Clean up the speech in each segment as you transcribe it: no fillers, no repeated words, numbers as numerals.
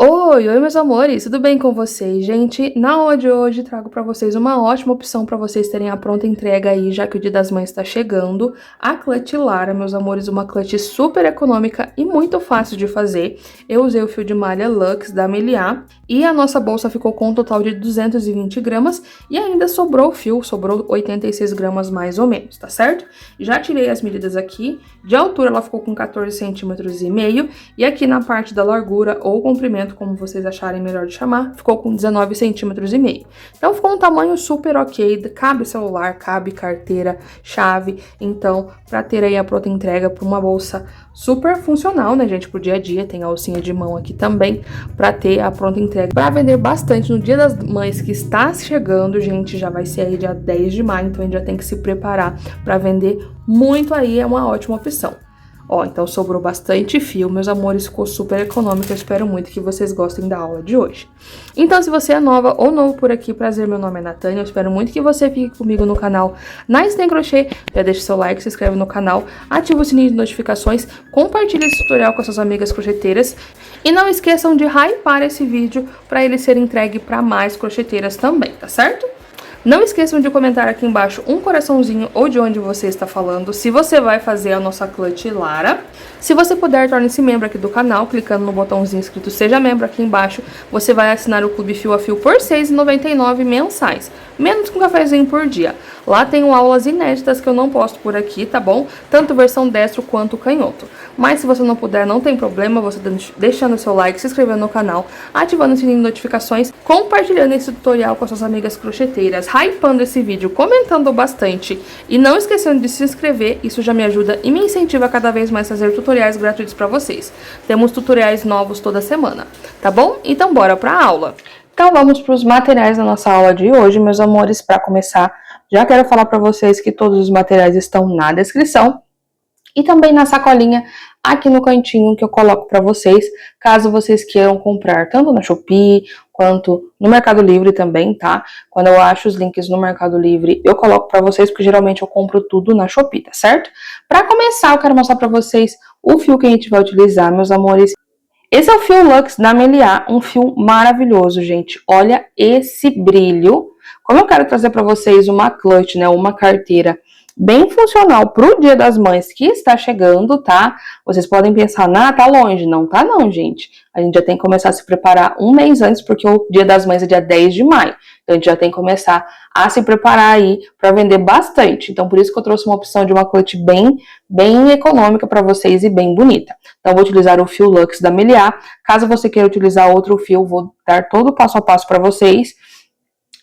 Oi, meus amores, tudo bem com vocês? Gente, na aula de hoje trago pra vocês uma ótima opção pra vocês terem a pronta entrega aí, já que o Dia das Mães tá chegando. A clutch Lara, meus amores, uma clutch super econômica e muito fácil de fazer. Eu usei o fio de malha Lux da Meliá e a nossa bolsa ficou com um total de 220 gramas e ainda sobrou o fio, sobrou 86 gramas mais ou menos, tá certo? Já tirei as medidas aqui, de altura ela ficou com 14,5 centímetros e aqui na parte da largura ou comprimento, como vocês acharem melhor de chamar, ficou com 19,5 centímetros. Então ficou um tamanho super ok, cabe celular, cabe carteira, chave, então para ter aí a pronta entrega para uma bolsa super funcional, né, gente, pro dia a dia, tem a alcinha de mão aqui também, para ter a pronta entrega, para vender bastante no Dia das Mães que está chegando, gente, já vai ser aí dia 10 de maio, então a gente já tem que se preparar para vender muito aí, é uma ótima opção. Ó, então sobrou bastante fio, meus amores, ficou super econômico, eu espero muito que vocês gostem da aula de hoje. Então, se você é nova ou novo por aqui, prazer, meu nome é Natânia, eu espero muito que você fique comigo no canal Nice Tem Crochê, já deixa seu like, se inscreve no canal, ativa o sininho de notificações, compartilha esse tutorial com suas amigas crocheteiras e não esqueçam de hypar esse vídeo para ele ser entregue para mais crocheteiras também, tá certo? Não esqueçam de comentar aqui embaixo um coraçãozinho ou de onde você está falando, se você vai fazer a nossa clutch Lara. Se você puder, torne-se membro aqui do canal, clicando no botãozinho escrito Seja Membro aqui embaixo. Você vai assinar o Clube Fio a Fio por R$ 6,99 mensais, menos que um cafezinho por dia. Lá tem aulas inéditas que eu não posto por aqui, tá bom? Tanto versão destro quanto canhoto. Mas se você não puder, não tem problema, você deixando o seu like, se inscrevendo no canal, ativando o sininho de notificações, compartilhando esse tutorial com as suas amigas crocheteiras, hypando esse vídeo, comentando bastante e não esquecendo de se inscrever, isso já me ajuda e me incentiva a cada vez mais fazer tutoriais gratuitos para vocês. Temos tutoriais novos toda semana, tá bom? Então bora para a aula! Então vamos para os materiais da nossa aula de hoje, meus amores. Para começar, já quero falar para vocês que todos os materiais estão na descrição e também na sacolinha aqui no cantinho que eu coloco para vocês, caso vocês queiram comprar tanto na Shopee quanto no Mercado Livre também, tá? Quando eu acho os links no Mercado Livre, eu coloco para vocês, porque geralmente eu compro tudo na Shopee, tá certo? Para começar, eu quero mostrar para vocês o fio que a gente vai utilizar, meus amores. Esse é o fio Lux da Meliá, um fio maravilhoso, gente. Olha esse brilho. Como eu quero trazer para vocês uma clutch, né, uma carteira bem funcional para o Dia das Mães que está chegando, tá? Vocês podem pensar, tá longe. Não tá não, gente. A gente já tem que começar a se preparar um mês antes, porque o Dia das Mães é dia 10 de maio. Então a gente já tem que começar a se preparar aí para vender bastante. Então por isso que eu trouxe uma opção de uma clutch bem econômica para vocês e bem bonita. Então eu vou utilizar o fio Lux da Meliá. Caso você queira utilizar outro fio, eu vou dar todo o passo a passo para vocês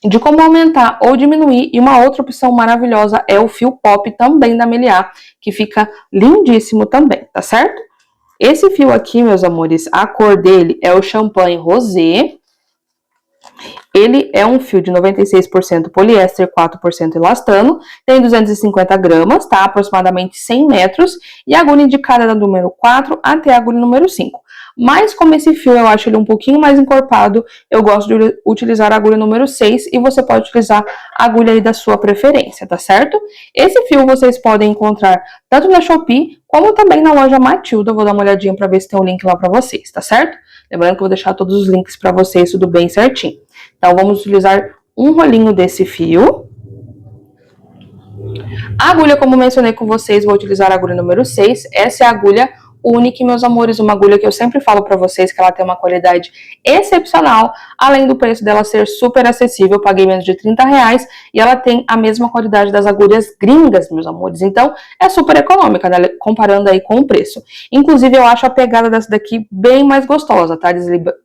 de como aumentar ou diminuir. E uma outra opção maravilhosa é o fio pop também da Meliá, que fica lindíssimo também, tá certo? Esse fio aqui, meus amores, a cor dele é o champanhe rosé. Ele é um fio de 96% poliéster, 4% elastano, tem 250 gramas, tá? Aproximadamente 100 metros, e a agulha indicada é da número 4 até a agulha número 5. Mas como esse fio eu acho ele um pouquinho mais encorpado, eu gosto de utilizar a agulha número 6 e você pode utilizar a agulha aí da sua preferência, tá certo? Esse fio vocês podem encontrar tanto na Shopee, como também na loja Matilda. Vou dar uma olhadinha para ver se tem um link lá para vocês, tá certo? Lembrando que eu vou deixar todos os links para vocês, tudo bem certinho. Então vamos utilizar um rolinho desse fio. A agulha, como mencionei com vocês, vou utilizar a agulha número 6. Essa é a agulha única, meus amores, uma agulha que eu sempre falo pra vocês que ela tem uma qualidade excepcional, além do preço dela ser super acessível. Eu paguei menos de R$30 e ela tem a mesma qualidade das agulhas gringas, meus amores, então é super econômica, né? Comparando aí com o preço. Inclusive eu acho a pegada dessa daqui bem mais gostosa, tá?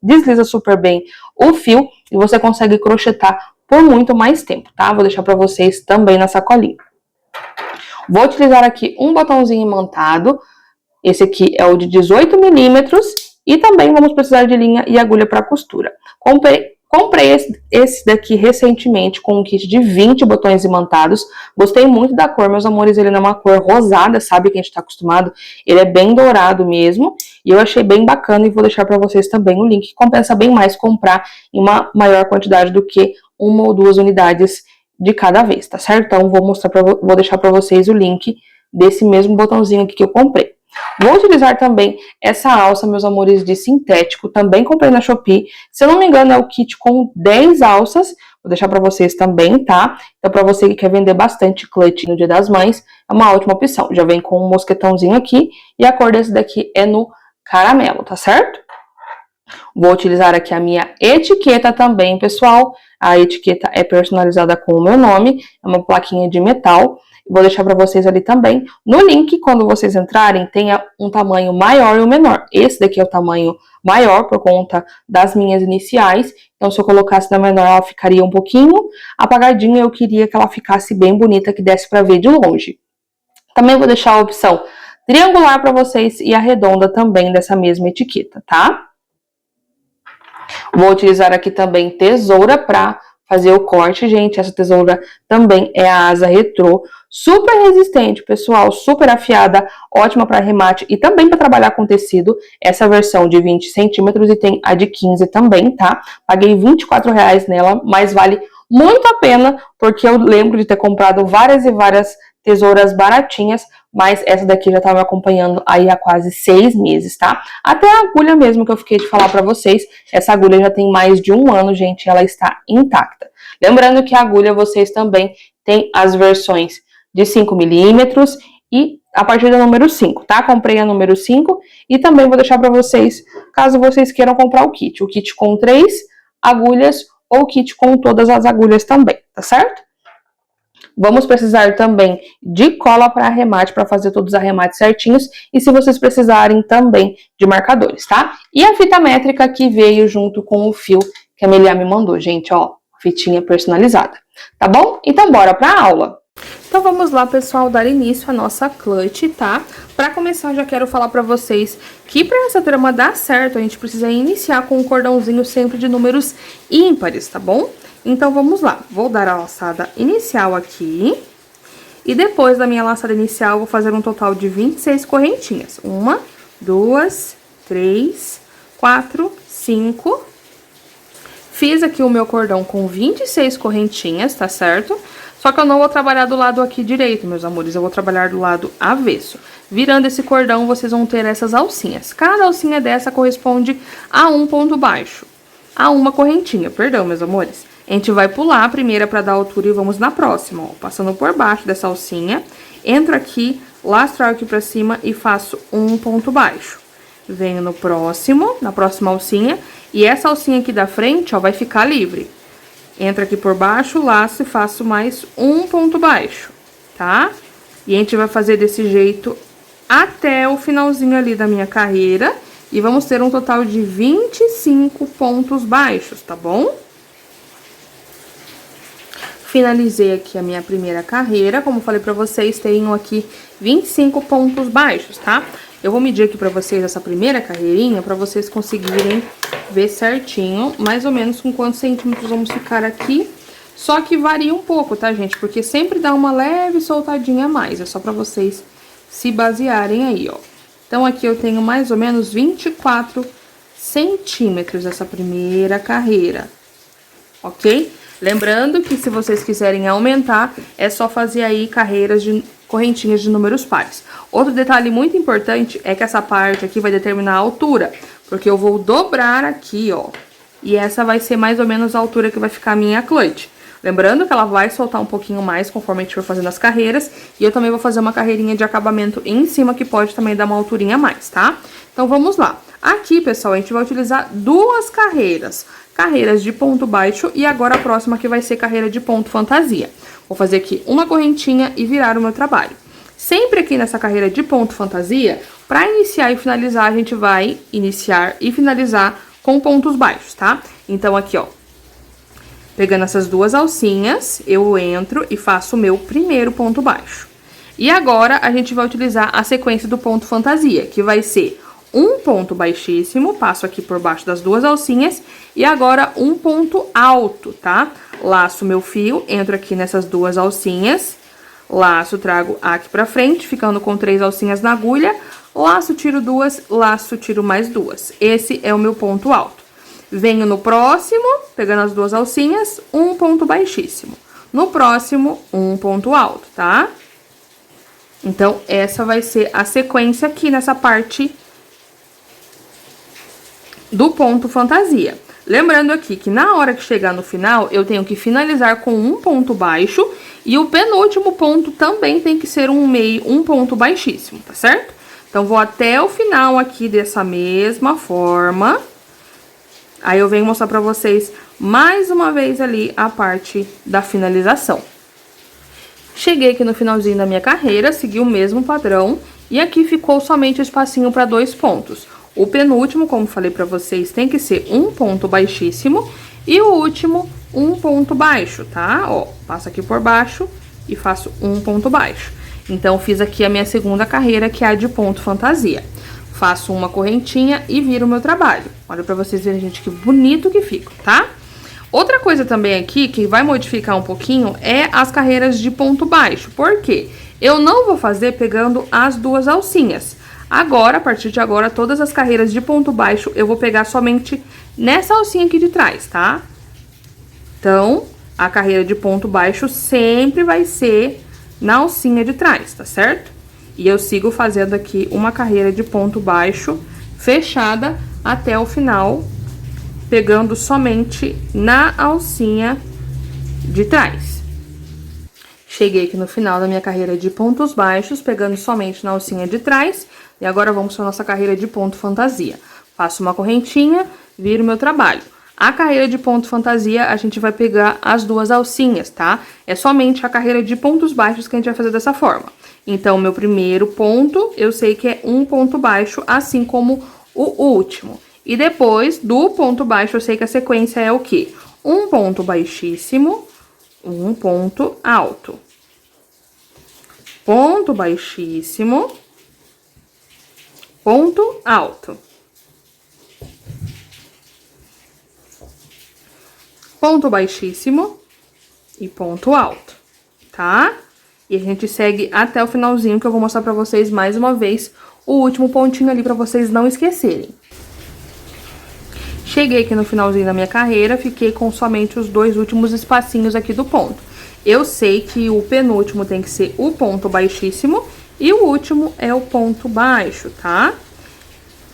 Desliza super bem o fio e você consegue crochetar por muito mais tempo, tá? Vou deixar pra vocês também na sacolinha. Vou utilizar aqui um botãozinho imantado. Esse aqui é o de 18 milímetros e também vamos precisar de linha e agulha para costura. Comprei esse daqui recentemente com um kit de 20 botões imantados. Gostei muito da cor, meus amores, ele não é uma cor rosada, sabe, que a gente está acostumado. Ele é bem dourado mesmo e eu achei bem bacana e vou deixar para vocês também o link. Compensa bem mais comprar em uma maior quantidade do que uma ou duas unidades de cada vez, tá certo? Então vou deixar para vocês o link desse mesmo botãozinho aqui que eu comprei. Vou utilizar também essa alça, meus amores, de sintético, também comprei na Shopee. Se eu não me engano, é o kit com 10 alças. Vou deixar pra vocês também, tá? Então, pra você que quer vender bastante clutch no Dia das Mães, é uma ótima opção. Já vem com um mosquetãozinho aqui e a cor desse daqui é no caramelo, tá certo? Vou utilizar aqui a minha etiqueta também, pessoal. A etiqueta é personalizada com o meu nome, é uma plaquinha de metal. Vou deixar para vocês ali também. No link, quando vocês entrarem, tenha um tamanho maior e um menor. Esse daqui é o tamanho maior por conta das minhas iniciais. Então, se eu colocasse na menor, ela ficaria um pouquinho apagadinha. Eu queria que ela ficasse bem bonita, que desse para ver de longe. Também vou deixar a opção triangular para vocês e a redonda também dessa mesma etiqueta, tá? Vou utilizar aqui também tesoura para fazer o corte, gente. Essa tesoura também é a asa retrô, super resistente, pessoal, super afiada, ótima para remate e também para trabalhar com tecido. Essa versão de 20 centímetros e tem a de 15 também, tá? Paguei R$24 nela, mas vale muito a pena, porque eu lembro de ter comprado várias e várias tesouras baratinhas, mas essa daqui já tá me acompanhando aí há quase 6 meses, tá? Até a agulha mesmo que eu fiquei de falar pra vocês, essa agulha já tem mais de 1 ano, gente, ela está intacta. Lembrando que a agulha vocês também têm as versões de 5 milímetros e a partir da número 5, tá? Comprei a número 5 e também vou deixar pra vocês, caso vocês queiram comprar o kit com 3 agulhas ou o kit com todas as agulhas também, tá certo? Vamos precisar também de cola para arremate, para fazer todos os arremates certinhos. E se vocês precisarem também de marcadores, tá? E a fita métrica que veio junto com o fio que a Melia me mandou, gente, ó. Fitinha personalizada, tá bom? Então, bora para a aula. Então, vamos lá, pessoal, dar início à nossa clutch, tá? Para começar, já quero falar para vocês que para essa trama dar certo, a gente precisa iniciar com um cordãozinho sempre de números ímpares, tá bom? Então, vamos lá. Vou dar a laçada inicial aqui. E depois da minha laçada inicial, vou fazer um total de 26 correntinhas. 1, 2, 3, 4, 5. Fiz aqui o meu cordão com 26 correntinhas, tá certo? Só que eu não vou trabalhar do lado aqui direito, meus amores. Eu vou trabalhar do lado avesso. Virando esse cordão, vocês vão ter essas alcinhas. Cada alcinha dessa corresponde a um ponto baixo. A uma correntinha, perdão, meus amores. A gente vai pular a primeira para dar altura e vamos na próxima, ó. Passando por baixo dessa alcinha, entro aqui, lastro aqui pra cima e faço um ponto baixo. Venho no próximo, na próxima alcinha, e essa alcinha aqui da frente, ó, vai ficar livre. Entro aqui por baixo, laço e faço mais um ponto baixo, tá? E a gente vai fazer desse jeito até o finalzinho ali da minha carreira, e vamos ter um total de 25 pontos baixos, tá bom? Finalizei aqui a minha primeira carreira, como falei pra vocês, tenho aqui 25 pontos baixos, tá? Eu vou medir aqui pra vocês essa primeira carreirinha, pra vocês conseguirem ver certinho, mais ou menos com quantos centímetros vamos ficar aqui. Só que varia um pouco, tá, gente? Porque sempre dá uma leve soltadinha a mais, é só pra vocês se basearem aí, ó. Então, aqui eu tenho mais ou menos 24 centímetros essa primeira carreira, ok? Lembrando que se vocês quiserem aumentar, é só fazer aí carreiras de correntinhas de números pares. Outro detalhe muito importante é que essa parte aqui vai determinar a altura, porque eu vou dobrar aqui, ó, e essa vai ser mais ou menos a altura que vai ficar a minha clutch. Lembrando que ela vai soltar um pouquinho mais conforme a gente for fazendo as carreiras, e eu também vou fazer uma carreirinha de acabamento em cima, que pode também dar uma alturinha a mais, tá? Então, vamos lá. Aqui, pessoal, a gente vai utilizar 2 carreiras de ponto baixo, e agora a próxima que vai ser carreira de ponto fantasia. Vou fazer aqui uma correntinha e virar o meu trabalho. Sempre aqui nessa carreira de ponto fantasia, para iniciar e finalizar, a gente vai iniciar e finalizar com pontos baixos, tá? Então, aqui, ó, pegando essas 2 alcinhas, eu entro e faço o meu primeiro ponto baixo. E agora, a gente vai utilizar a sequência do ponto fantasia, que vai ser um ponto baixíssimo, passo aqui por baixo das 2 alcinhas, e agora um ponto alto, tá? Laço meu fio, entro aqui nessas 2 alcinhas, laço, trago aqui pra frente, ficando com 3 alcinhas na agulha, laço, tiro 2, laço, tiro mais 2. Esse é o meu ponto alto. Venho no próximo, pegando as 2 alcinhas, um ponto baixíssimo. No próximo, um ponto alto, tá? Então, essa vai ser a sequência aqui nessa parte do ponto fantasia. Lembrando aqui que na hora que chegar no final, eu tenho que finalizar com um ponto baixo e o penúltimo ponto também tem que ser um ponto baixíssimo, tá certo? Então, vou até o final aqui dessa mesma forma. Aí, eu venho mostrar pra vocês mais uma vez ali a parte da finalização. Cheguei aqui no finalzinho da minha carreira, segui o mesmo padrão e aqui ficou somente o espacinho para 2 pontos. O penúltimo, como falei pra vocês, tem que ser um ponto baixíssimo e o último, um ponto baixo, tá? Ó, passo aqui por baixo e faço um ponto baixo. Então, fiz aqui a minha segunda carreira, que é a de ponto fantasia. Faço uma correntinha e viro o meu trabalho. Olha pra vocês verem, gente, que bonito que fica, tá? Outra coisa também aqui, que vai modificar um pouquinho, é as carreiras de ponto baixo. Por quê? Eu não vou fazer pegando as 2 alcinhas. Agora, a partir de agora, todas as carreiras de ponto baixo, eu vou pegar somente nessa alcinha aqui de trás, tá? Então, a carreira de ponto baixo sempre vai ser na alcinha de trás, tá certo? E eu sigo fazendo aqui uma carreira de ponto baixo fechada até o final, pegando somente na alcinha de trás. Cheguei aqui no final da minha carreira de pontos baixos, pegando somente na alcinha de trás. E agora vamos para a nossa carreira de ponto fantasia. Faço uma correntinha, viro meu trabalho. A carreira de ponto fantasia, a gente vai pegar as 2 alcinhas, tá? É somente a carreira de pontos baixos que a gente vai fazer dessa forma. Então, meu primeiro ponto, eu sei que é um ponto baixo, assim como o último. E depois do ponto baixo, eu sei que a sequência é o quê? Um ponto baixíssimo, um ponto alto. Ponto baixíssimo, ponto alto. Ponto baixíssimo e ponto alto, tá? E a gente segue até o finalzinho, que eu vou mostrar pra vocês mais uma vez o último pontinho ali pra vocês não esquecerem. Cheguei aqui no finalzinho da minha carreira, fiquei com somente os 2 últimos espacinhos aqui do ponto. Eu sei que o penúltimo tem que ser o ponto baixíssimo e o último é o ponto baixo, tá?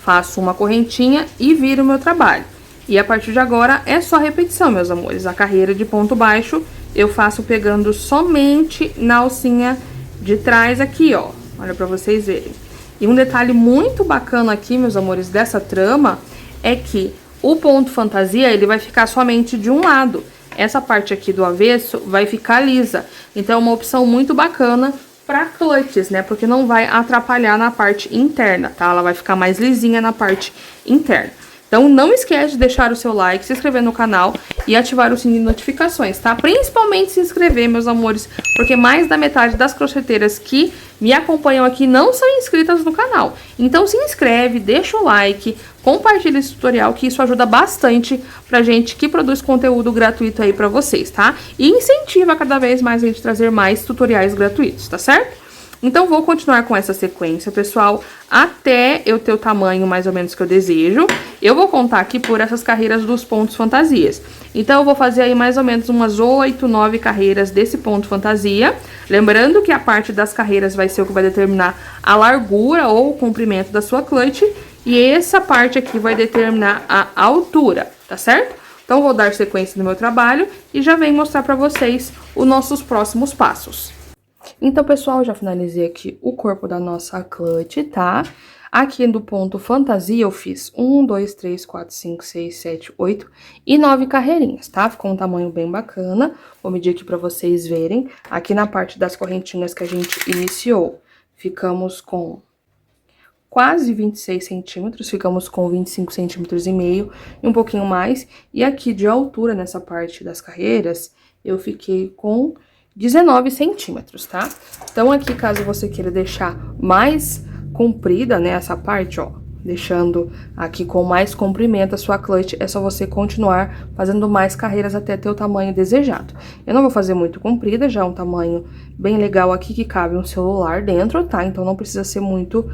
Faço uma correntinha e viro o meu trabalho. E a partir de agora é só repetição, meus amores. A carreira de ponto baixo eu faço pegando somente na alcinha de trás aqui, ó. Olha pra vocês verem. E um detalhe muito bacana aqui, meus amores, dessa trama é que o ponto fantasia, ele vai ficar somente de um lado. Essa parte aqui do avesso vai ficar lisa. Então, é uma opção muito bacana para clutches, né? Porque não vai atrapalhar na parte interna, tá? Ela vai ficar mais lisinha na parte interna. Então, não esquece de deixar o seu like, se inscrever no canal e ativar o sininho de notificações, tá? Principalmente se inscrever, meus amores, porque mais da metade das crocheteiras que me acompanham aqui não são inscritas no canal. Então, se inscreve, deixa o like, compartilha esse tutorial, que isso ajuda bastante pra gente que produz conteúdo gratuito aí pra vocês, tá? E incentiva cada vez mais a gente trazer mais tutoriais gratuitos, tá certo? Então, vou continuar com essa sequência, pessoal, até eu ter o tamanho mais ou menos que eu desejo. Eu vou contar aqui por essas carreiras dos pontos fantasias. Então, eu vou fazer aí mais ou menos umas 8, 9 carreiras desse ponto fantasia. Lembrando que a parte das carreiras vai ser o que vai determinar a largura ou o comprimento da sua clutch. E essa parte aqui vai determinar a altura, tá certo? Então, vou dar sequência no meu trabalho e já venho mostrar pra vocês os nossos próximos passos. Então, pessoal, já finalizei aqui o corpo da nossa clutch, tá? Aqui do ponto fantasia eu fiz 1, 2, 3, 4, 5, 6, 7, 8 e 9 carreirinhas, tá? Ficou um tamanho bem bacana. Vou medir aqui pra vocês verem. Aqui na parte das correntinhas que a gente iniciou, ficamos com quase 26 centímetros, ficamos com 25 centímetros e meio e um pouquinho mais. E aqui de altura, nessa parte das carreiras, eu fiquei com 19 centímetros, tá? Então, aqui, caso você queira deixar mais comprida, né, essa parte, ó, deixando aqui com mais comprimento a sua clutch, é só você continuar fazendo mais carreiras até ter o tamanho desejado. Eu não vou fazer muito comprida, já é um tamanho bem legal aqui, que cabe um celular dentro, tá? Então, não precisa ser muito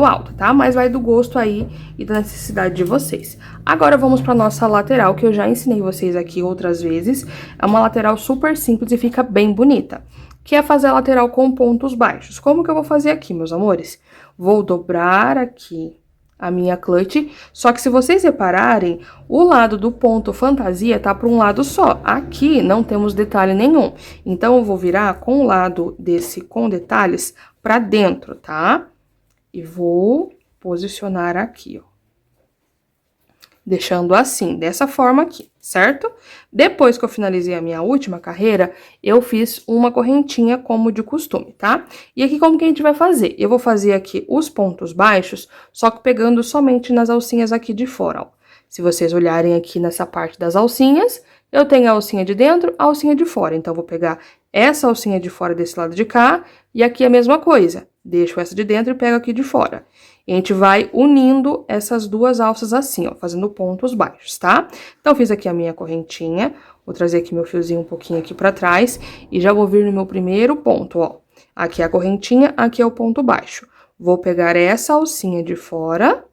alto, tá? Mas vai do gosto aí e da necessidade de vocês. Agora, vamos pra nossa lateral, que eu já ensinei vocês aqui outras vezes. É uma lateral super simples e fica bem bonita. que é fazer a lateral com pontos baixos. Como que eu vou fazer aqui, meus amores? Vou dobrar aqui a minha clutch, só que se vocês repararem, o lado do ponto fantasia tá para um lado só. Aqui não temos detalhe nenhum. Então, eu vou virar com o lado desse com detalhes para dentro, tá? E vou posicionar aqui, ó. Deixando assim, dessa forma aqui, certo? Depois que eu finalizei a minha última carreira, eu fiz uma correntinha como de costume, tá? E aqui como que a gente vai fazer? Eu vou fazer aqui os pontos baixos, só que pegando somente nas alcinhas aqui de fora, ó. Se vocês olharem aqui nessa parte das alcinhas, eu tenho a alcinha de dentro, a alcinha de fora. Então, eu vou pegar essa alcinha de fora desse lado de cá, e aqui a mesma coisa. Deixo essa de dentro e pego aqui de fora. E a gente vai unindo essas duas alças assim, ó, fazendo pontos baixos, tá? Então, fiz aqui a minha correntinha, vou trazer aqui meu fiozinho um pouquinho aqui pra trás e já vou vir no meu primeiro ponto, ó. Aqui é a correntinha, aqui é o ponto baixo. Vou pegar essa alcinha de fora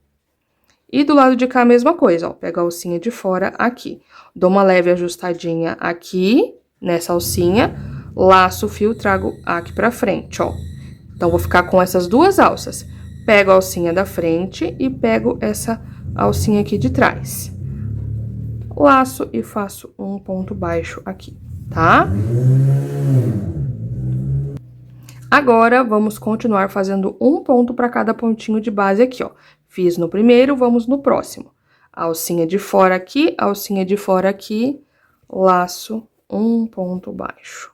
e do lado de cá a mesma coisa, ó, pego a alcinha de fora aqui. Dou uma leve ajustadinha aqui, nessa alcinha, laço o fio, trago aqui pra frente, ó. Então, vou ficar com essas duas alças. Pego a alcinha da frente e pego essa alcinha aqui de trás. Laço e faço um ponto baixo aqui, tá? Agora, vamos continuar fazendo um ponto para cada pontinho de base aqui, ó. Fiz no primeiro, vamos no próximo. Alcinha de fora aqui, alcinha de fora aqui, laço, um ponto baixo.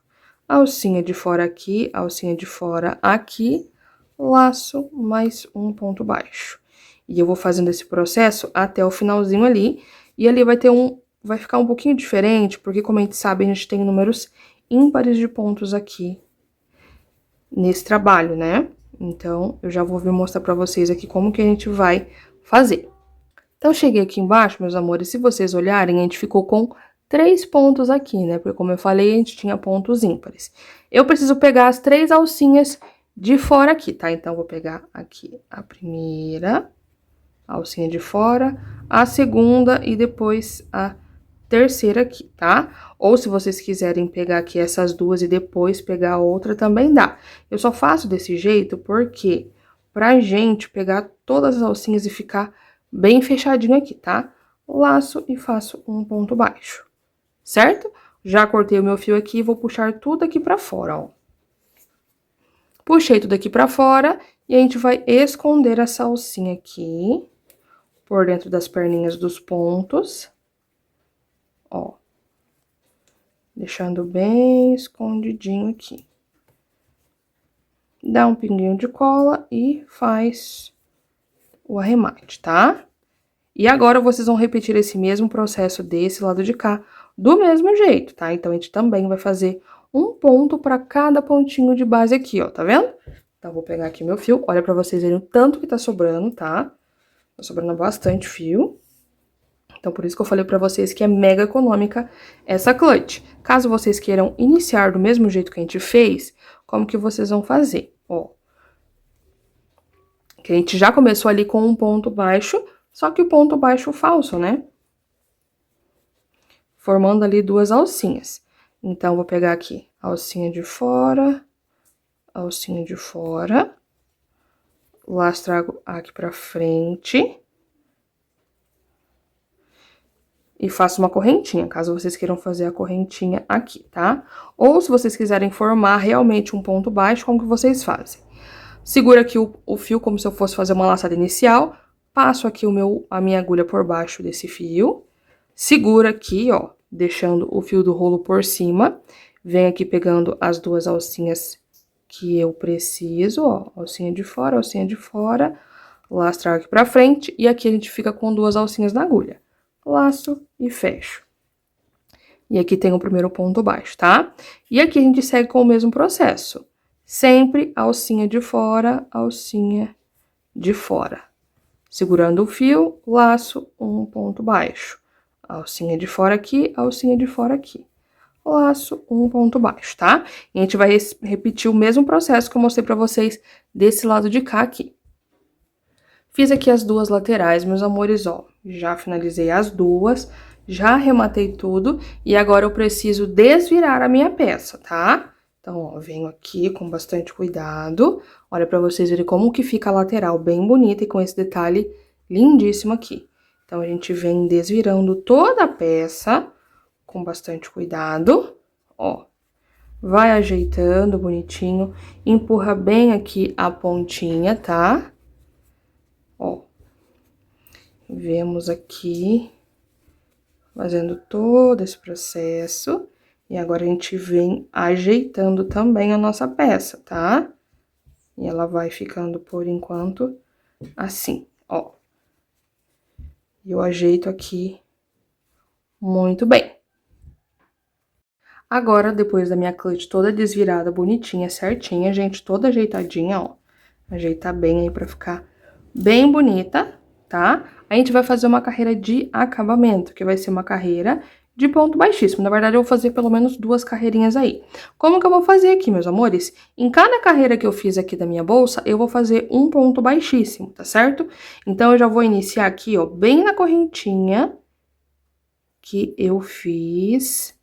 Alcinha de fora aqui, alcinha de fora aqui, laço, mais um ponto baixo. E eu vou fazendo esse processo até o finalzinho ali, e ali vai ficar um pouquinho diferente, porque como a gente sabe, a gente tem números ímpares de pontos aqui nesse trabalho, né? Então, eu já vou vir mostrar pra vocês aqui como que a gente vai fazer. Então, cheguei aqui embaixo, meus amores, se vocês olharem, a gente ficou com 3 pontos aqui, né? Porque como eu falei, a gente tinha pontos ímpares. Eu preciso pegar as 3 alcinhas de fora aqui, tá? Então, vou pegar aqui a primeira alcinha de fora, a segunda e depois a terceira aqui, tá? Ou se vocês quiserem pegar aqui essas duas e depois pegar a outra, também dá. Eu só faço desse jeito porque pra gente pegar todas as alcinhas e ficar bem fechadinho aqui, tá? Laço e faço um ponto baixo, certo? Já cortei o meu fio aqui e vou puxar tudo aqui pra fora, ó. Puxei tudo aqui pra fora e a gente vai esconder essa alcinha aqui por dentro das perninhas dos pontos, ó. Deixando bem escondidinho aqui. Dá um pinguinho de cola e faz o arremate, tá? E agora, vocês vão repetir esse mesmo processo desse lado de cá, do mesmo jeito, tá? Então, a gente também vai fazer um ponto para cada pontinho de base aqui, ó, tá vendo? Então, vou pegar aqui meu fio, olha pra vocês verem o tanto que tá sobrando, tá? Tá sobrando bastante fio. Então, por isso que eu falei pra vocês que é mega econômica essa clutch. Caso vocês queiram iniciar do mesmo jeito que a gente fez, como que vocês vão fazer? Ó. Que a gente já começou ali com um ponto baixo, só que o ponto baixo falso, né? Formando ali duas alcinhas. Então, vou pegar aqui a alcinha de fora, laço, trago aqui pra frente. E faço uma correntinha, caso vocês queiram fazer a correntinha aqui, tá? Ou se vocês quiserem formar realmente um ponto baixo, como que vocês fazem? Segura aqui o fio como se eu fosse fazer uma laçada inicial, passo aqui a minha agulha por baixo desse fio, segura aqui, ó, deixando o fio do rolo por cima, venho aqui pegando as duas alcinhas que eu preciso, ó, alcinha de fora, laço, trago aqui pra frente, e aqui a gente fica com duas alcinhas na agulha. Laço e fecho. E aqui tem o primeiro ponto baixo, tá? E aqui a gente segue com o mesmo processo. Sempre alcinha de fora, segurando o fio, laço, um ponto baixo. Alcinha de fora aqui, laço, um ponto baixo, tá? E a gente vai repetir o mesmo processo que eu mostrei pra vocês desse lado de cá aqui. Fiz aqui as duas laterais, meus amores, ó, já finalizei as duas, já arrematei tudo, e agora eu preciso desvirar a minha peça, tá? Então, ó, venho aqui com bastante cuidado. Olha pra vocês verem como que fica a lateral bem bonita e com esse detalhe lindíssimo aqui. Então, a gente vem desvirando toda a peça com bastante cuidado, ó. Vai ajeitando bonitinho, empurra bem aqui a pontinha, tá? Ó. Vemos aqui, fazendo todo esse processo. E agora a gente vem ajeitando também a nossa peça, tá? E ela vai ficando, por enquanto, assim, ó. E eu ajeito aqui muito bem. Agora, depois da minha clutch toda desvirada, bonitinha, certinha, gente, toda ajeitadinha, ó. Ajeitar bem aí pra ficar bem bonita, tá? A gente vai fazer uma carreira de acabamento, que vai ser uma carreira de ponto baixíssimo. Na verdade, eu vou fazer pelo menos 2 carreirinhas aí. Como que eu vou fazer aqui, meus amores? Em cada carreira que eu fiz aqui da minha bolsa, eu vou fazer um ponto baixíssimo, tá certo? Então, eu já vou iniciar aqui, ó, bem na correntinha que eu fiz,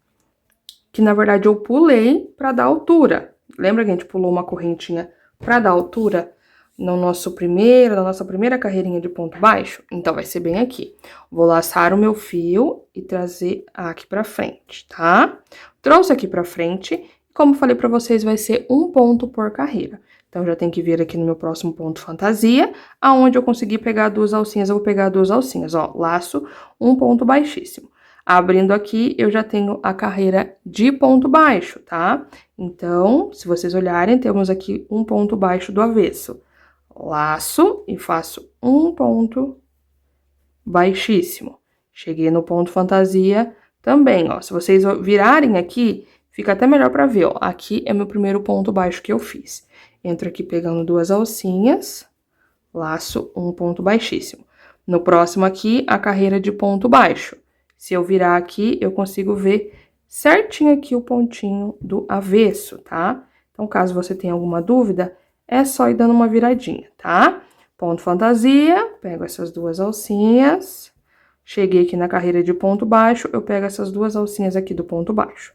que na verdade eu pulei pra dar altura. Lembra que a gente pulou uma correntinha pra dar altura na nossa primeira carreirinha de ponto baixo? Então, vai ser bem aqui. Vou laçar o meu fio e trazer aqui pra frente, tá? Trouxe aqui pra frente, como falei pra vocês, vai ser um ponto por carreira. Então, já tem que vir aqui no meu próximo ponto fantasia, aonde eu conseguir pegar 2 alcinhas, eu vou pegar 2 alcinhas, ó, laço, um ponto baixíssimo. Abrindo aqui, eu já tenho a carreira de ponto baixo, tá? Então, se vocês olharem, temos aqui um ponto baixo do avesso. Laço e faço um ponto baixíssimo. Cheguei no ponto fantasia também, ó. Se vocês virarem aqui, fica até melhor pra ver, ó. Aqui é meu primeiro ponto baixo que eu fiz. Entro aqui pegando 2 alcinhas, laço um ponto baixíssimo. No próximo aqui, a carreira de ponto baixo. Se eu virar aqui, eu consigo ver certinho aqui o pontinho do avesso, tá? Então, caso você tenha alguma dúvida, é só ir dando uma viradinha, tá? Ponto fantasia, pego essas 2 alcinhas. Cheguei aqui na carreira de ponto baixo, eu pego essas 2 alcinhas aqui do ponto baixo,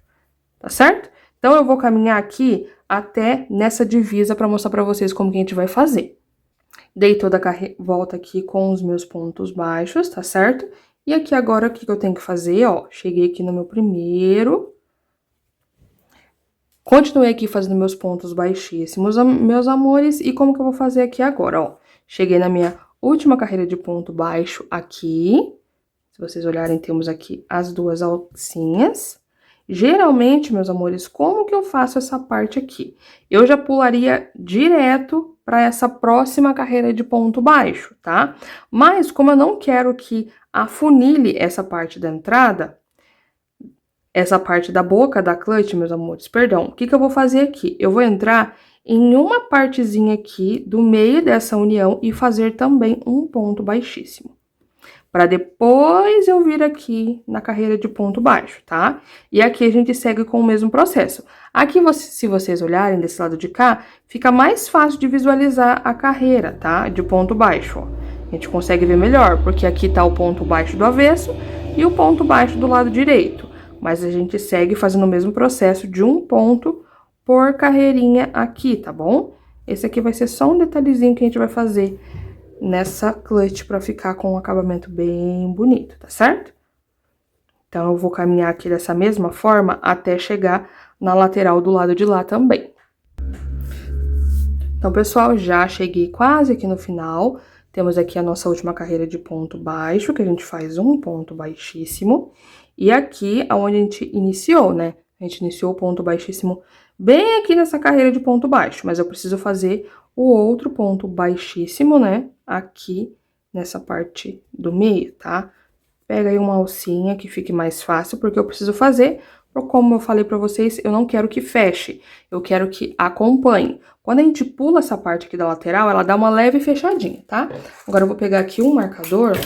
tá certo? Então, eu vou caminhar aqui até nessa divisa pra mostrar pra vocês como que a gente vai fazer. Dei toda a volta aqui com os meus pontos baixos, tá certo? E aqui agora, o que eu tenho que fazer, ó, cheguei aqui no meu primeiro, continuei aqui fazendo meus pontos baixíssimos, meus amores, e como que eu vou fazer aqui agora, ó? Cheguei na minha última carreira de ponto baixo aqui, se vocês olharem, temos aqui as 2 alcinhas. Geralmente, meus amores, como que eu faço essa parte aqui? Eu já pularia direto para essa próxima carreira de ponto baixo, tá? Mas, como eu não quero que afunile essa parte da entrada, essa parte da boca da clutch, meus amores, perdão, o que que eu vou fazer aqui? Eu vou entrar em uma partezinha aqui do meio dessa união e fazer também um ponto baixíssimo. Para depois eu vir aqui na carreira de ponto baixo, tá? E aqui a gente segue com o mesmo processo. Aqui, se vocês olharem desse lado de cá, fica mais fácil de visualizar a carreira, tá? De ponto baixo, ó. A gente consegue ver melhor, porque aqui tá o ponto baixo do avesso e o ponto baixo do lado direito. Mas a gente segue fazendo o mesmo processo de um ponto por carreirinha aqui, tá bom? Esse aqui vai ser só um detalhezinho que a gente vai fazer nessa clutch pra ficar com um acabamento bem bonito, tá certo? Então, eu vou caminhar aqui dessa mesma forma até chegar na lateral do lado de lá também. Então, pessoal, já cheguei quase aqui no final. Temos aqui a nossa última carreira de ponto baixo, que a gente faz um ponto baixíssimo. E aqui, aonde a gente iniciou, né? A gente iniciou o ponto baixíssimo bem aqui nessa carreira de ponto baixo, mas eu preciso fazer o outro ponto baixíssimo, né? Aqui nessa parte do meio, tá? Pega aí uma alcinha que fique mais fácil, porque eu preciso fazer, como eu falei pra vocês, eu não quero que feche, eu quero que acompanhe. Quando a gente pula essa parte aqui da lateral, ela dá uma leve fechadinha, tá? Agora eu vou pegar aqui um marcador,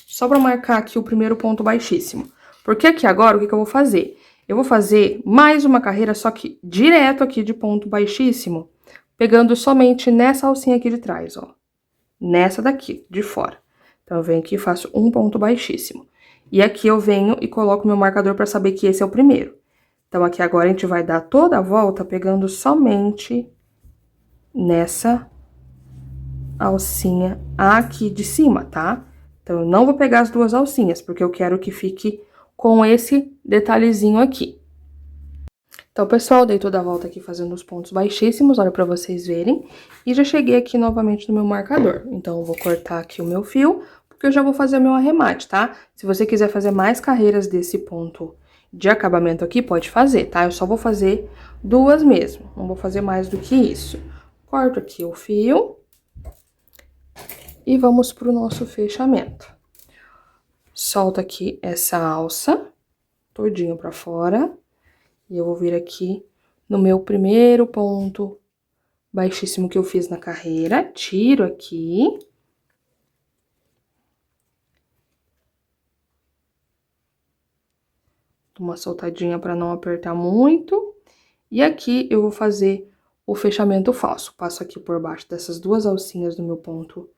só pra marcar aqui o primeiro ponto baixíssimo. Porque aqui agora, o que que eu vou fazer? Eu vou fazer mais uma carreira, só que direto aqui de ponto baixíssimo, pegando somente nessa alcinha aqui de trás, ó. Nessa daqui, de fora. Então, eu venho aqui e faço um ponto baixíssimo. E aqui eu venho e coloco meu marcador pra saber que esse é o primeiro. Então, aqui agora a gente vai dar toda a volta pegando somente nessa alcinha aqui de cima, tá? Então, eu não vou pegar as duas alcinhas, porque eu quero que fique com esse detalhezinho aqui. Então, pessoal, dei toda a volta aqui fazendo os pontos baixíssimos, olha pra vocês verem. E já cheguei aqui novamente no meu marcador. Então, eu vou cortar aqui o meu fio, porque eu já vou fazer o meu arremate, tá? Se você quiser fazer mais carreiras desse ponto de acabamento aqui, pode fazer, tá? Eu só vou fazer duas mesmo, não vou fazer mais do que isso. Corto aqui o fio e vamos pro nosso fechamento. Solto aqui essa alça todinho pra fora. E eu vou vir aqui no meu primeiro ponto baixíssimo que eu fiz na carreira, tiro aqui. Dou uma soltadinha para não apertar muito. E aqui eu vou fazer o fechamento falso. Passo aqui por baixo dessas duas alcinhas do meu ponto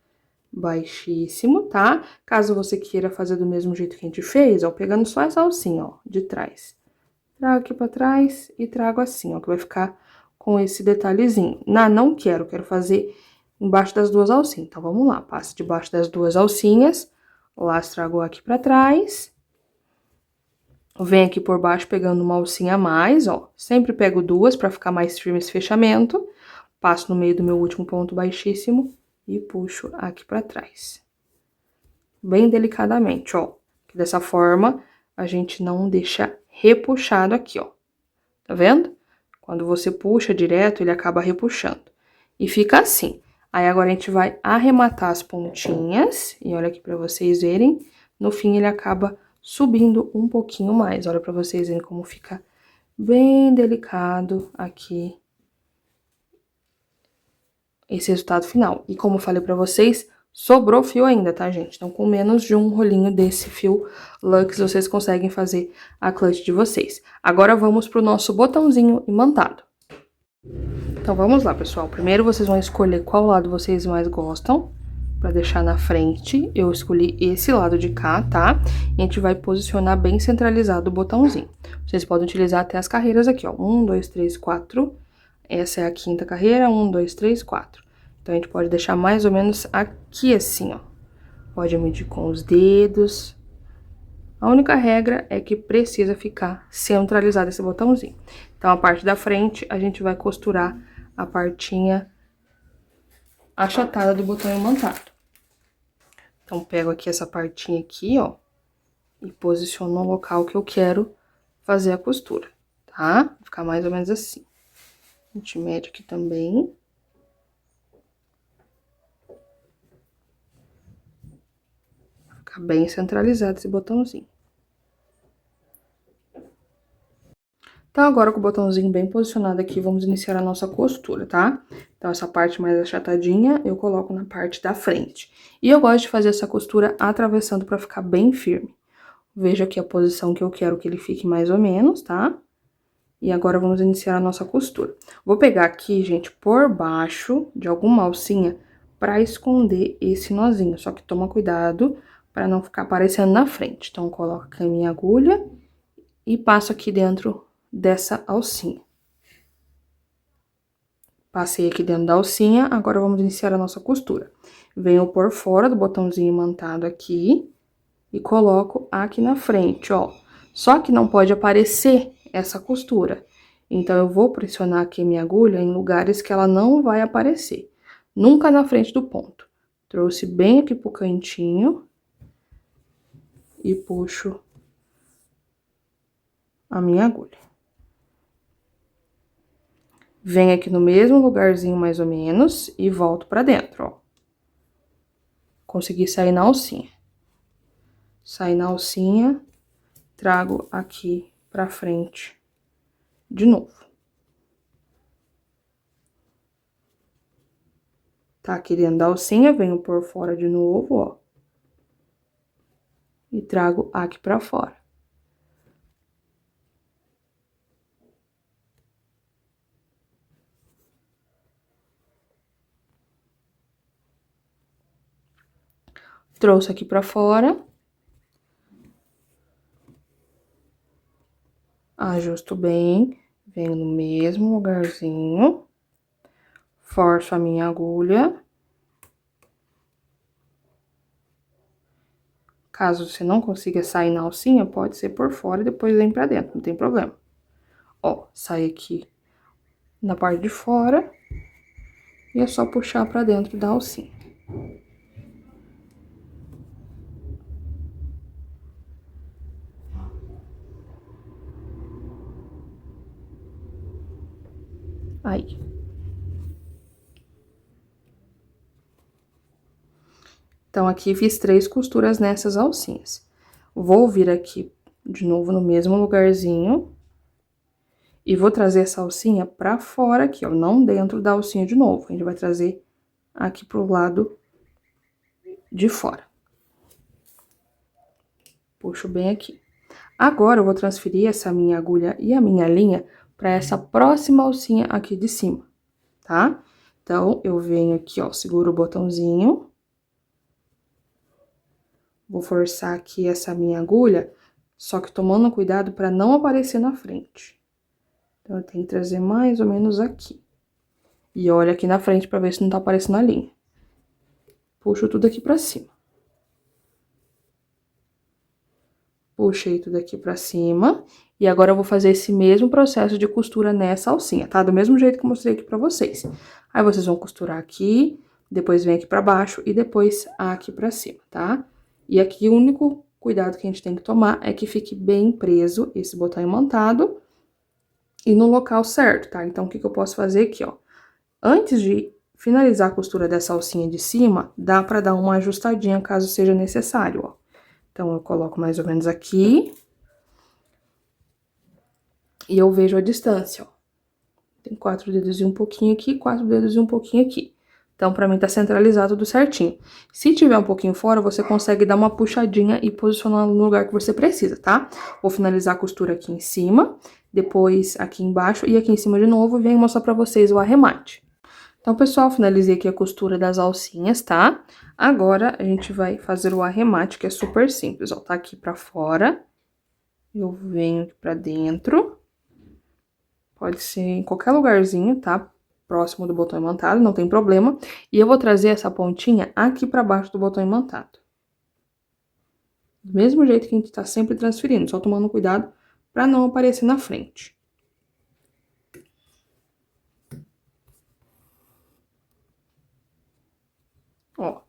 baixíssimo, tá? Caso você queira fazer do mesmo jeito que a gente fez, ó, pegando só essa alcinha, ó, de trás. Trago aqui pra trás e trago assim, ó, que vai ficar com esse detalhezinho. Não quero fazer embaixo das duas alcinhas. Então, vamos lá, passo debaixo das duas alcinhas, lastro a aqui pra trás. Venho aqui por baixo pegando uma alcinha a mais, ó. Sempre pego duas pra ficar mais firme esse fechamento. Passo no meio do meu último ponto baixíssimo e puxo aqui pra trás. Bem delicadamente, ó. Que dessa forma, a gente não deixa repuxado aqui, ó. Tá vendo? Quando você puxa direto, ele acaba repuxando. E fica assim. Aí, agora a gente vai arrematar as pontinhas. E olha aqui pra vocês verem. No fim, ele acaba subindo um pouquinho mais. Olha pra vocês verem como fica bem delicado aqui esse resultado final. E como eu falei pra vocês, sobrou fio ainda, tá, gente? Então, com menos de um rolinho desse fio Lux, vocês conseguem fazer a clutch de vocês. Agora, vamos pro nosso botãozinho imantado. Então, vamos lá, pessoal. Primeiro, vocês vão escolher qual lado vocês mais gostam, pra deixar na frente. Eu escolhi esse lado de cá, tá? E a gente vai posicionar bem centralizado o botãozinho. Vocês podem utilizar até as carreiras aqui, ó. 1, 2, 3, 4. Essa é a quinta carreira, 1, 2, 3, 4. Então, a gente pode deixar mais ou menos aqui assim, ó. Pode medir com os dedos. A única regra é que precisa ficar centralizado esse botãozinho. Então, a parte da frente, a gente vai costurar a partinha achatada do botão imantado. Então, pego aqui essa partinha aqui, ó, e posiciono no local que eu quero fazer a costura, tá? Vai ficar mais ou menos assim. A gente mede aqui também. Vai ficar bem centralizado esse botãozinho. Então, agora com o botãozinho bem posicionado aqui, vamos iniciar a nossa costura, tá? Então, essa parte mais achatadinha, eu coloco na parte da frente. E eu gosto de fazer essa costura atravessando pra ficar bem firme. Veja aqui a posição que eu quero que ele fique mais ou menos, tá? E agora, vamos iniciar a nossa costura. Vou pegar aqui, gente, por baixo de alguma alcinha pra esconder esse nozinho. Só que toma cuidado pra não ficar aparecendo na frente. Então, coloco aqui a minha agulha e passo aqui dentro dessa alcinha. Passei aqui dentro da alcinha, agora vamos iniciar a nossa costura. Venho por fora do botãozinho imantado aqui e coloco aqui na frente, ó. Só que não pode aparecer essa costura. Então, eu vou pressionar aqui minha agulha em lugares que ela não vai aparecer. Nunca na frente do ponto. Trouxe bem aqui pro cantinho e puxo a minha agulha. Venho aqui no mesmo lugarzinho, mais ou menos, e volto pra dentro, ó. Consegui sair na alcinha. Saí na alcinha, trago aqui pra frente de novo. Tá aqui dentro da alcinha, venho por fora de novo, ó. E trago aqui pra fora. Trouxe aqui pra fora. Ajusto bem, venho no mesmo lugarzinho, forço a minha agulha. Caso você não consiga sair na alcinha, pode ser por fora e depois vem pra dentro, não tem problema. Ó, sai aqui na parte de fora e é só puxar pra dentro da alcinha. Aí. Então, aqui fiz 3 costuras nessas alcinhas. Vou vir aqui de novo no mesmo lugarzinho. E vou trazer essa alcinha pra fora aqui, ó, não dentro da alcinha de novo. A gente vai trazer aqui pro lado de fora. Puxo bem aqui. Agora, eu vou transferir essa minha agulha e a minha linha pra essa próxima alcinha aqui de cima, tá? Então, eu venho aqui, ó, seguro o botãozinho. Vou forçar aqui essa minha agulha, só que tomando cuidado pra não aparecer na frente. Então, eu tenho que trazer mais ou menos aqui. E olha aqui na frente pra ver se não tá aparecendo a linha. Puxo tudo aqui pra cima. Puxei tudo aqui pra cima. E agora eu vou fazer esse mesmo processo de costura nessa alcinha, tá? Do mesmo jeito que eu mostrei aqui pra vocês. Aí, vocês vão costurar aqui, depois vem aqui pra baixo e depois aqui pra cima, tá? E aqui o único cuidado que a gente tem que tomar é que fique bem preso esse botão imantado e no local certo, tá? Então, o que que eu posso fazer aqui, ó? Antes de finalizar a costura dessa alcinha de cima, dá pra dar uma ajustadinha caso seja necessário, ó. Então, eu coloco mais ou menos aqui. E eu vejo a distância, ó. Tem 4 dedos e um pouquinho aqui, 4 dedos e um pouquinho aqui. Então, pra mim tá centralizado tudo certinho. Se tiver um pouquinho fora, você consegue dar uma puxadinha e posicionar no lugar que você precisa, tá? Vou finalizar a costura aqui em cima, depois aqui embaixo e aqui em cima de novo, e venho mostrar pra vocês o arremate. Então, pessoal, finalizei aqui a costura das alcinhas, tá? Agora, a gente vai fazer o arremate, que é super simples, ó. Tá aqui pra fora, eu venho aqui pra dentro. Pode ser em qualquer lugarzinho, tá? Próximo do botão imantado, não tem problema. E eu vou trazer essa pontinha aqui pra baixo do botão imantado. Do mesmo jeito que a gente tá sempre transferindo, só tomando cuidado pra não aparecer na frente. Ó,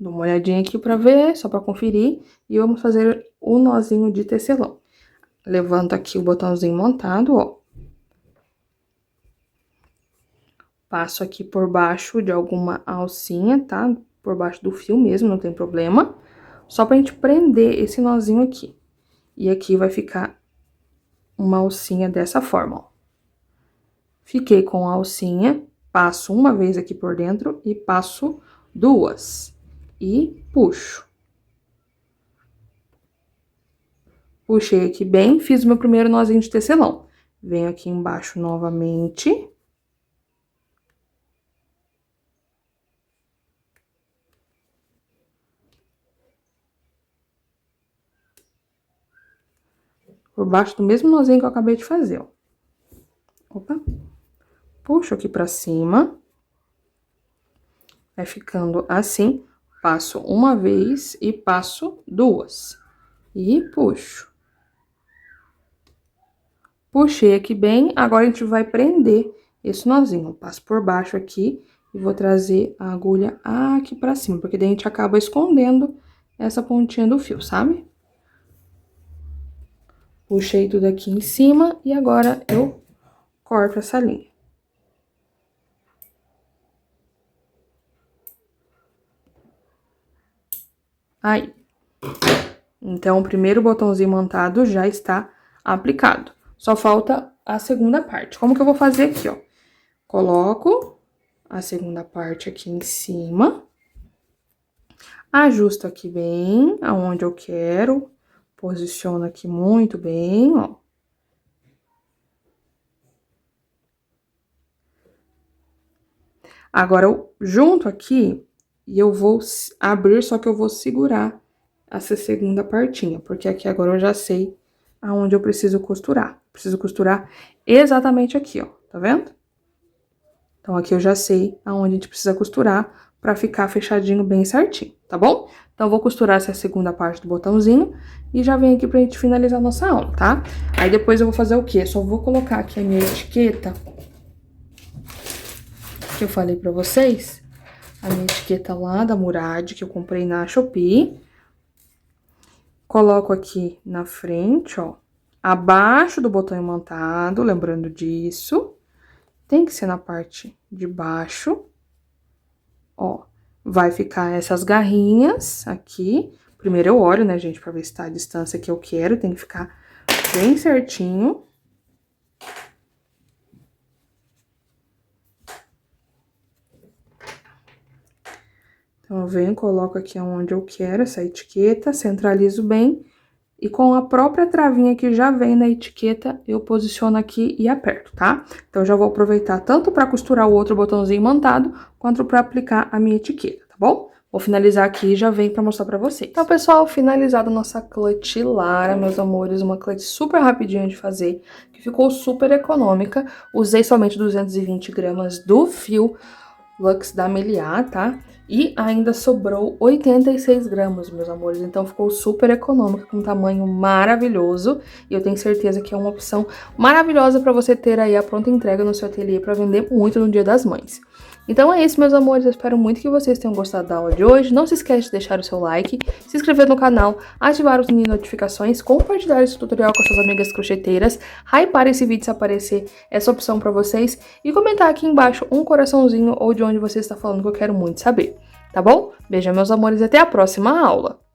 dou uma olhadinha aqui pra ver, só pra conferir. E vamos fazer o nozinho de tecelão. Levanto aqui o botãozinho montado, ó. Passo aqui por baixo de alguma alcinha, tá? Por baixo do fio mesmo, não tem problema. Só pra gente prender esse nozinho aqui. E aqui vai ficar uma alcinha dessa forma, ó. Fiquei com a alcinha, passo uma vez aqui por dentro e passo 2. E puxo. Puxei aqui bem, fiz o meu primeiro nozinho de tecelão. Venho aqui embaixo novamente. Por baixo do mesmo nozinho que eu acabei de fazer, ó. Opa. Puxo aqui pra cima. Vai ficando assim. Passo uma vez e passo 2. E puxo. Puxei aqui bem, agora a gente vai prender esse nozinho. Passo por baixo aqui e vou trazer a agulha aqui pra cima, porque daí a gente acaba escondendo essa pontinha do fio, sabe? Puxei tudo aqui em cima e agora eu corto essa linha. Aí. Então, o primeiro botãozinho montado já está aplicado. Só falta a segunda parte. Como que eu vou fazer aqui, ó? Coloco a segunda parte aqui em cima. Ajusto aqui bem, aonde eu quero. Posiciono aqui muito bem, ó. Agora, eu junto aqui e eu vou abrir, só que eu vou segurar essa segunda partinha, porque aqui agora eu já sei aonde eu preciso costurar. Preciso costurar exatamente aqui, ó, tá vendo? Então, aqui eu já sei aonde a gente precisa costurar pra ficar fechadinho bem certinho, tá bom? Então, eu vou costurar essa segunda parte do botãozinho e já vem aqui pra gente finalizar a nossa aula, tá? Aí, depois eu vou fazer o quê? Só vou colocar aqui a minha etiqueta que eu falei pra vocês. A minha etiqueta lá da Murad, que eu comprei na Shopee. Coloco aqui na frente, ó, abaixo do botão imantado, lembrando disso. Tem que ser na parte de baixo, ó. Vai ficar essas garrinhas aqui. Primeiro eu olho, né, gente, pra ver se tá a distância que eu quero. Tem que ficar bem certinho. Então, eu venho, coloco aqui onde eu quero essa etiqueta, centralizo bem. E com a própria travinha que já vem na etiqueta, eu posiciono aqui e aperto, tá? Então, eu já vou aproveitar tanto para costurar o outro botãozinho imantado, quanto para aplicar a minha etiqueta, tá bom? Vou finalizar aqui e já venho para mostrar para vocês. Então, pessoal, finalizada a nossa clutch Lara, meus amores, uma clutch super rapidinha de fazer, que ficou super econômica. Usei somente 220 gramas do fio Lux da Meliá, tá? E ainda sobrou 86 gramas, meus amores. Então ficou super econômico, com um tamanho maravilhoso. E eu tenho certeza que é uma opção maravilhosa para você ter aí a pronta entrega no seu ateliê para vender muito no Dia das Mães. Então é isso, meus amores. Eu espero muito que vocês tenham gostado da aula de hoje. Não se esquece de deixar o seu like, se inscrever no canal, ativar o sininho de notificações, compartilhar esse tutorial com suas amigas crocheteiras, hypar esse vídeo se aparecer essa opção para vocês e comentar aqui embaixo um coraçãozinho ou de onde você está falando, que eu quero muito saber. Tá bom? Beijo, meus amores, e até a próxima aula!